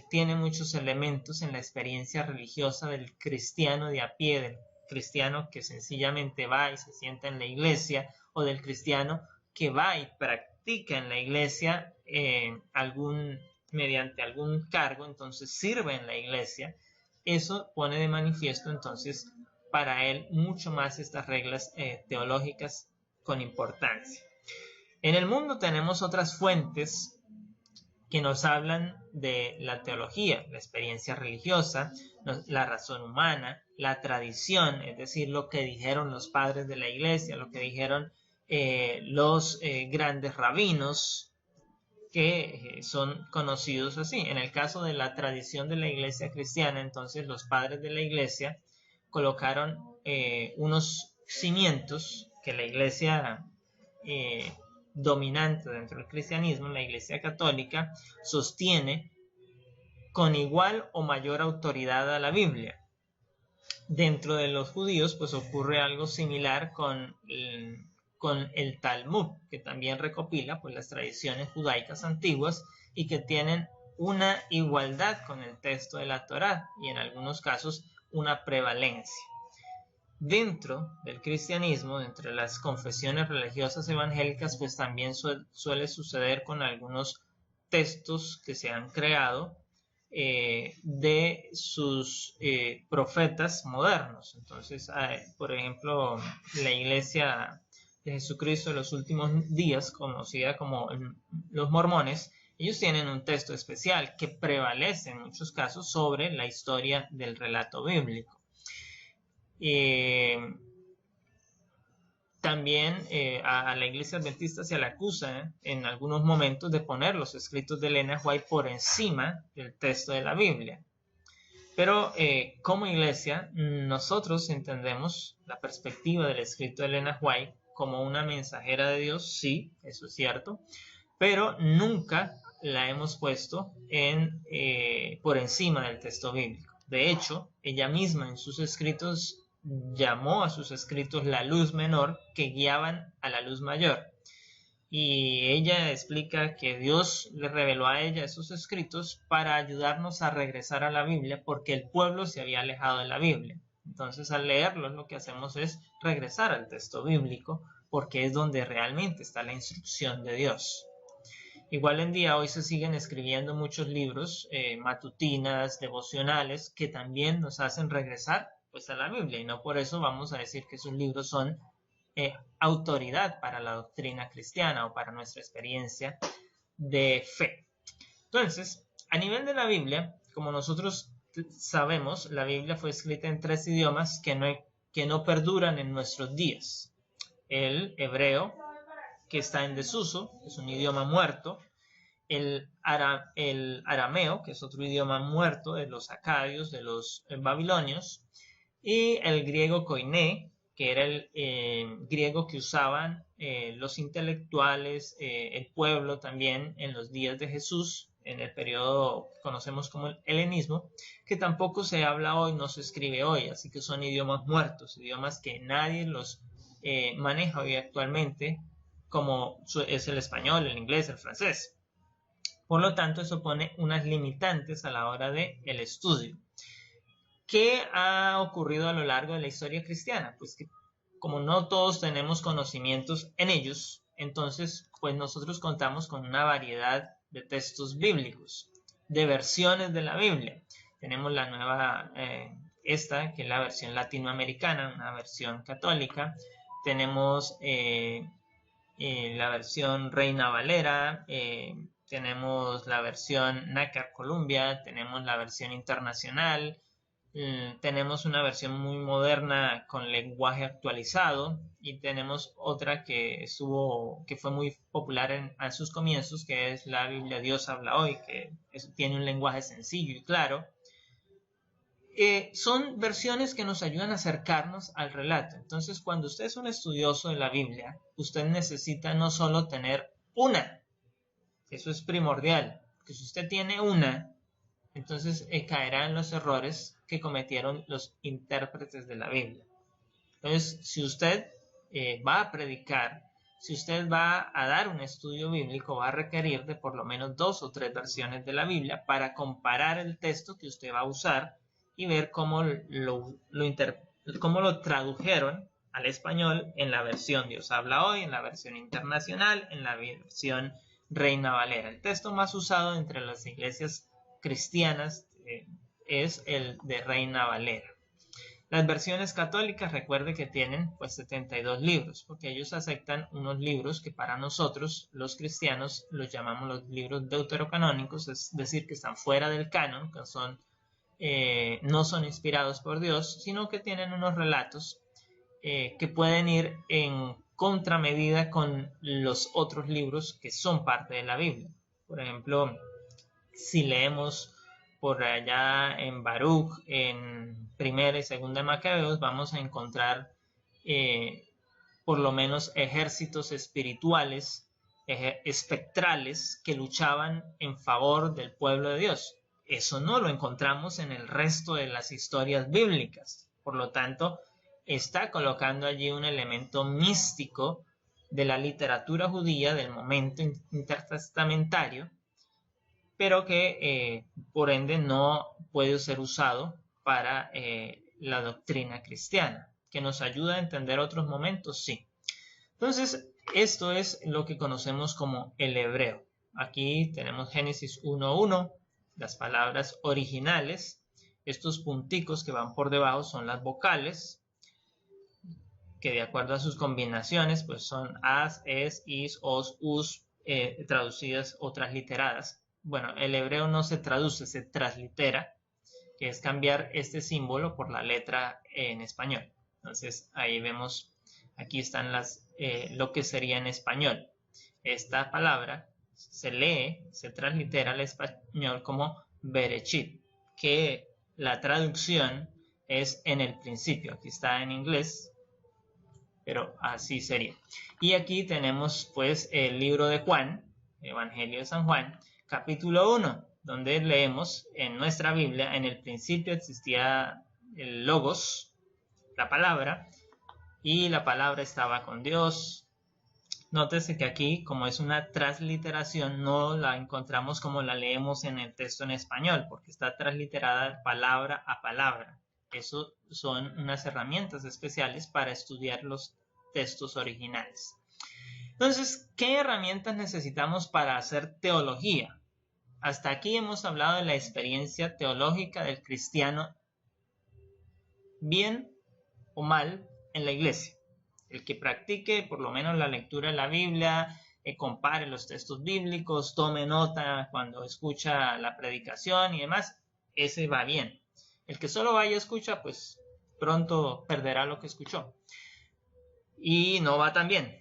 tiene muchos elementos en la experiencia religiosa del cristiano de a pie, del cristiano que sencillamente va y se sienta en la iglesia, o del cristiano que va y practica en la iglesia mediante algún cargo, entonces sirve en la iglesia. Eso pone de manifiesto entonces para él mucho más estas reglas teológicas con importancia. En el mundo tenemos otras fuentes que nos hablan de la teología, la experiencia religiosa, la razón humana, la tradición, es decir, lo que dijeron los padres de la iglesia, lo que dijeron los grandes rabinos, que son conocidos así. En el caso de la tradición de la iglesia cristiana, entonces los padres de la iglesia colocaron unos cimientos que la iglesia dominante dentro del cristianismo, la iglesia católica, sostiene con igual o mayor autoridad a la Biblia. Dentro de los judíos pues ocurre algo similar con el Talmud, que también recopila pues las tradiciones judaicas antiguas y que tienen una igualdad con el texto de la Torá y en algunos casos una prevalencia. Dentro del cristianismo, entre las confesiones religiosas evangélicas, pues también suele suceder con algunos textos que se han creado de sus profetas modernos. Entonces, por ejemplo, la Iglesia de Jesucristo de los últimos días, conocida como los mormones, ellos tienen un texto especial que prevalece en muchos casos sobre la historia del relato bíblico. También a la iglesia adventista se le acusa en algunos momentos de poner los escritos de Elena White por encima del texto de la Biblia. Pero como iglesia, nosotros entendemos la perspectiva del escrito de Elena White como una mensajera de Dios, sí, eso es cierto, pero nunca la hemos puesto por encima del texto bíblico. De hecho, ella misma en sus escritos llamó a sus escritos la luz menor que guiaban a la luz mayor. Y ella explica que Dios le reveló a ella esos escritos para ayudarnos a regresar a la Biblia porque el pueblo se había alejado de la Biblia. Entonces al leerlos lo que hacemos es regresar al texto bíblico porque es donde realmente está la instrucción de Dios. Igual en día hoy se siguen escribiendo muchos libros, matutinas, devocionales, que también nos hacen regresar pues a la Biblia y no por eso vamos a decir que esos libros son autoridad para la doctrina cristiana o para nuestra experiencia de fe. Entonces, a nivel de la Biblia, como nosotros sabemos, la Biblia fue escrita en 3 idiomas que no perduran en nuestros días. El hebreo, que está en desuso, es un idioma muerto. El arameo, que es otro idioma muerto de los acadios, de los babilonios, y el griego koiné, que era el griego que usaban los intelectuales, el pueblo también en los días de Jesús, en el periodo que conocemos como el helenismo, que tampoco se habla hoy, no se escribe hoy, así que son idiomas muertos, idiomas que nadie los maneja hoy actualmente, como es el español, el inglés, el francés. Por lo tanto, eso pone unas limitantes a la hora del estudio. ¿Qué ha ocurrido a lo largo de la historia cristiana? Pues que como no todos tenemos conocimientos en ellos, entonces pues nosotros contamos con una variedad de textos bíblicos, de versiones de la Biblia. Tenemos la nueva, esta que es la versión latinoamericana, una versión católica. Tenemos la versión Reina Valera, tenemos la versión Nácar Columbia, tenemos la versión internacional, tenemos una versión muy moderna con lenguaje actualizado y tenemos otra que fue muy popular en sus comienzos, que es la Biblia Dios habla hoy, que tiene un lenguaje sencillo y claro. Son versiones que nos ayudan a acercarnos al relato. Entonces, cuando usted es un estudioso de la Biblia, usted necesita no solo tener una, eso es primordial, que si usted tiene una, entonces caerá en los errores que cometieron los intérpretes de la Biblia. Entonces, si usted va a predicar, si usted va a dar un estudio bíblico, va a requerir de por lo menos 2 o 3 versiones de la Biblia para comparar el texto que usted va a usar y ver cómo lo tradujeron al español en la versión Dios habla hoy, en la versión internacional, en la versión Reina Valera. El texto más usado entre las iglesias cristianas es el de Reina Valera. Las versiones católicas, recuerde que tienen pues 72 libros, porque ellos aceptan unos libros que para nosotros, los cristianos, los llamamos los libros deuterocanónicos, es decir, que están fuera del canon, que no son inspirados por Dios, sino que tienen unos relatos que pueden ir en contramedida con los otros libros que son parte de la Biblia. Por ejemplo, si leemos por allá en Baruch, en Primera y Segunda de Macabeos, vamos a encontrar por lo menos ejércitos espirituales, espectrales, que luchaban en favor del pueblo de Dios. Eso no lo encontramos en el resto de las historias bíblicas. Por lo tanto, está colocando allí un elemento místico de la literatura judía del momento intertestamentario, pero que por ende no puede ser usado para la doctrina cristiana. ¿Que nos ayuda a entender otros momentos? Sí. Entonces, esto es lo que conocemos como el hebreo. Aquí tenemos Génesis 1:1, las palabras originales. Estos punticos que van por debajo son las vocales, que de acuerdo a sus combinaciones, pues son as, es, is, os, us, traducidas o transliteradas. Bueno, el hebreo no se traduce, se translitera, que es cambiar este símbolo por la letra en español. Entonces ahí vemos, aquí están lo que sería en español. Esta palabra se lee, se translitera al español como Bereshit, que la traducción es en el principio. Aquí está en inglés, pero así sería. Y aquí tenemos pues el libro de Juan, Evangelio de San Juan, capítulo 1, donde leemos en nuestra Biblia: en el principio existía el Logos, la palabra, y la palabra estaba con Dios. Nótese que aquí, como es una transliteración, no la encontramos como la leemos en el texto en español, porque está transliterada palabra a palabra. Eso son unas herramientas especiales para estudiar los textos originales. Entonces, ¿qué herramientas necesitamos para hacer teología? Hasta aquí hemos hablado de la experiencia teológica del cristiano, bien o mal, en la iglesia. El que practique por lo menos la lectura de la Biblia, compare los textos bíblicos, tome nota cuando escucha la predicación y demás, ese va bien. El que solo vaya y escucha, pues pronto perderá lo que escuchó. Y no va tan bien.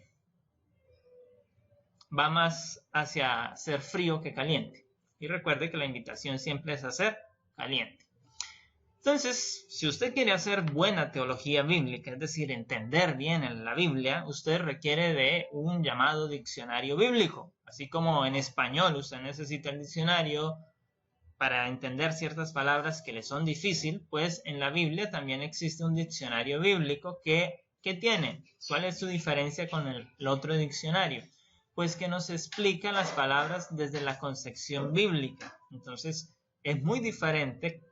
Va más hacia ser frío que caliente. Y recuerde que la invitación siempre es a ser caliente. Entonces, si usted quiere hacer buena teología bíblica, es decir, entender bien la Biblia, usted requiere de un llamado diccionario bíblico. Así como en español usted necesita el diccionario para entender ciertas palabras que le son difíciles, pues en la Biblia también existe un diccionario bíblico que tiene. ¿Cuál es su diferencia con el otro diccionario? Pues que nos explica las palabras desde la concepción bíblica. Entonces, es muy diferente,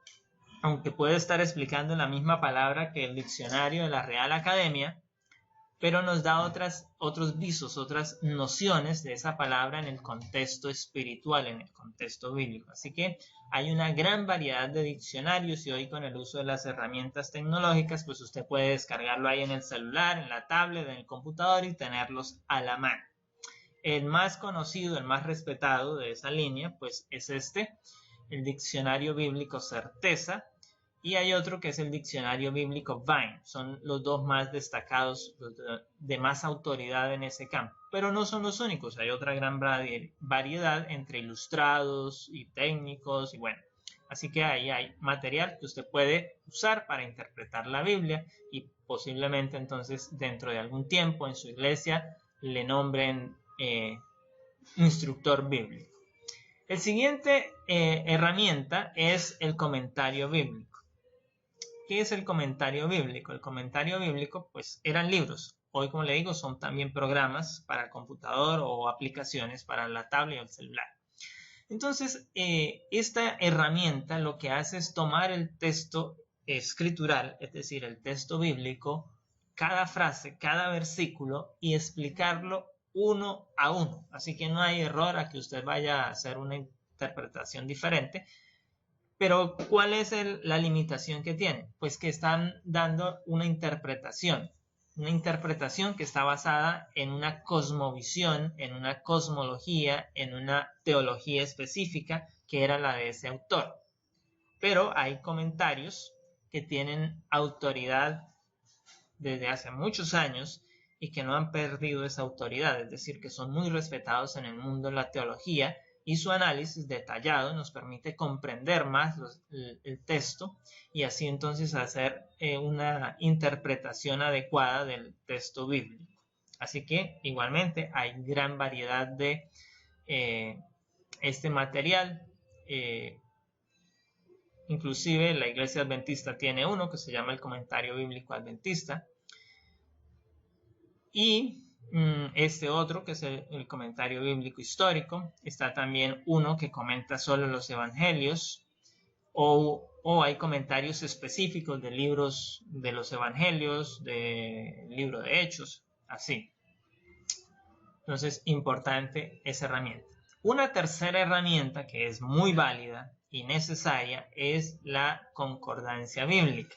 aunque puede estar explicando la misma palabra que el diccionario de la Real Academia, pero nos da otros visos, otras nociones de esa palabra en el contexto espiritual, en el contexto bíblico. Así que hay una gran variedad de diccionarios, y hoy con el uso de las herramientas tecnológicas, pues usted puede descargarlo ahí en el celular, en la tablet, en el computador y tenerlos a la mano. El más conocido, el más respetado de esa línea, pues es el Diccionario Bíblico Certeza, y hay otro que es el Diccionario Bíblico Vine. Son los dos más destacados, los de más autoridad en ese campo. Pero no son los únicos, hay otra gran variedad entre ilustrados y técnicos, y bueno. Así que ahí hay material que usted puede usar para interpretar la Biblia, y posiblemente entonces dentro de algún tiempo en su iglesia le nombren instructor bíblico. El siguiente herramienta es el comentario bíblico. ¿Qué es el comentario bíblico? El comentario bíblico, pues, eran libros. Hoy, como le digo, son también programas para el computador o aplicaciones para la tablet o el celular. Entonces, esta herramienta lo que hace es tomar el texto escritural, es decir, el texto bíblico, cada frase, cada versículo, y explicarlo uno a uno. Así que no hay error a que usted vaya a hacer una interpretación diferente. Pero ¿cuál es la limitación que tiene? Pues que están dando una interpretación que está basada en una cosmovisión, en una cosmología, en una teología específica que era la de ese autor. Pero hay comentarios que tienen autoridad desde hace muchos años y que no han perdido esa autoridad, es decir, que son muy respetados en el mundo de la teología, y su análisis detallado nos permite comprender más el texto y así entonces hacer una interpretación adecuada del texto bíblico. Así que igualmente hay gran variedad de este material. Inclusive la Iglesia Adventista tiene uno que se llama el Comentario Bíblico Adventista, y este otro, que es el Comentario Bíblico Histórico. Está también uno que comenta solo los evangelios, o hay comentarios específicos de libros de los evangelios, del libro de Hechos, así. Entonces, importante esa herramienta. Una tercera herramienta que es muy válida y necesaria es la concordancia bíblica.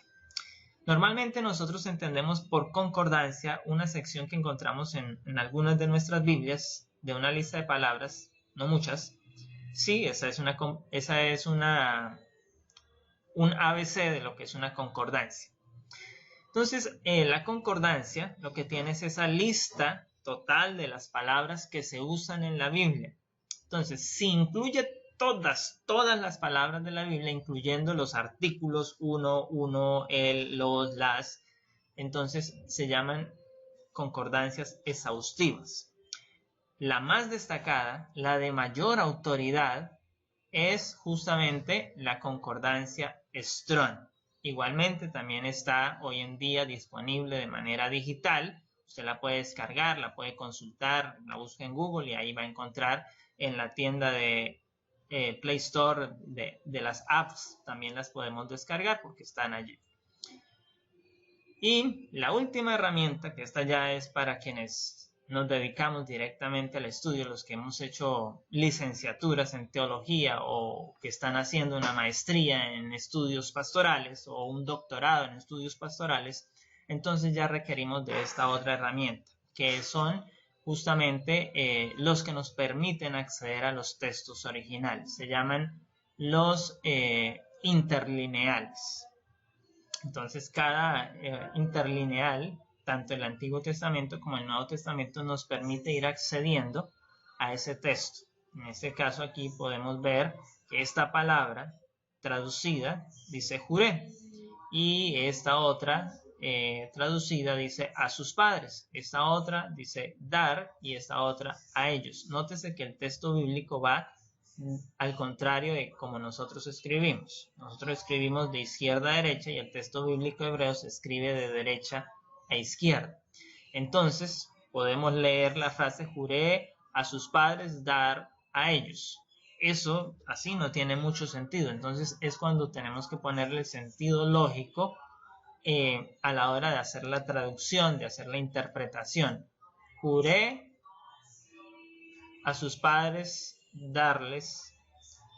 Normalmente nosotros entendemos por concordancia una sección que encontramos en algunas de nuestras Biblias, de una lista de palabras, no muchas. Sí, esa es un ABC de lo que es una concordancia. Entonces, la concordancia lo que tiene es esa lista total de las palabras que se usan en la Biblia. Entonces, si incluye todas las palabras de la Biblia, incluyendo los artículos uno, el, los, las, entonces se llaman concordancias exhaustivas. La más destacada, la de mayor autoridad, es justamente la concordancia Strong. Igualmente también está hoy en día disponible de manera digital. Usted la puede descargar, la puede consultar, la busca en Google y ahí va a encontrar en la tienda de Play Store de las apps. También las podemos descargar porque están allí. Y la última herramienta, que esta ya es para quienes nos dedicamos directamente al estudio, los que hemos hecho licenciaturas en teología o que están haciendo una maestría en estudios pastorales o un doctorado en estudios pastorales, entonces ya requerimos de esta otra herramienta, que son justamente los que nos permiten acceder a los textos originales. Se llaman los interlineales. Entonces, cada interlineal, tanto el Antiguo Testamento como el Nuevo Testamento, nos permite ir accediendo a ese texto. En este caso aquí podemos ver que esta palabra traducida dice juré, y esta otra traducida dice a sus padres, esta otra dice dar y esta otra a ellos. Nótese que el texto bíblico va al contrario de como nosotros escribimos. Nosotros escribimos de izquierda a derecha y el texto bíblico hebreo se escribe de derecha a izquierda. Entonces podemos leer la frase juré a sus padres dar a ellos. Eso así no tiene mucho sentido. Entonces es cuando tenemos que ponerle sentido lógico a la hora de hacer la traducción, de hacer la interpretación. Juré a sus padres darles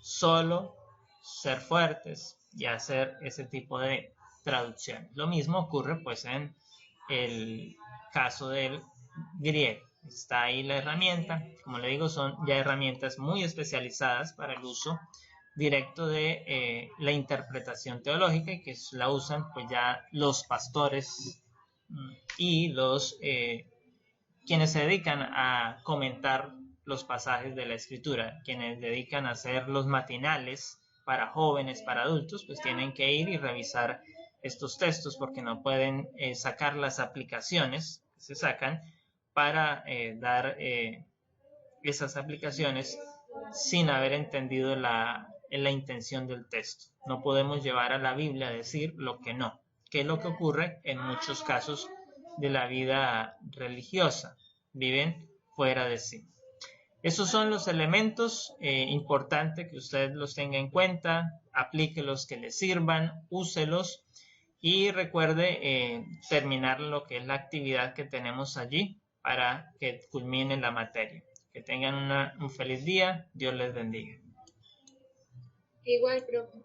solo ser fuertes y hacer ese tipo de traducción. Lo mismo ocurre pues en el caso del griego. Está ahí la herramienta. Como le digo, son ya herramientas muy especializadas para el uso directo de la interpretación teológica y que la usan pues ya los pastores y los quienes se dedican a comentar los pasajes de la escritura, quienes dedican a hacer los matinales para jóvenes, para adultos, pues tienen que ir y revisar estos textos porque no pueden sacar las aplicaciones que se sacan para dar esas aplicaciones sin haber entendido la intención del texto. No podemos llevar a la Biblia a decir lo que no, que es lo que ocurre en muchos casos de la vida religiosa. Viven fuera de sí. Esos son los elementos importantes que usted los tenga en cuenta, aplique los que le sirvan, úselos y recuerde terminar lo que es la actividad que tenemos allí para que culmine la materia. Que tengan un feliz día, Dios les bendiga. Igual, profe.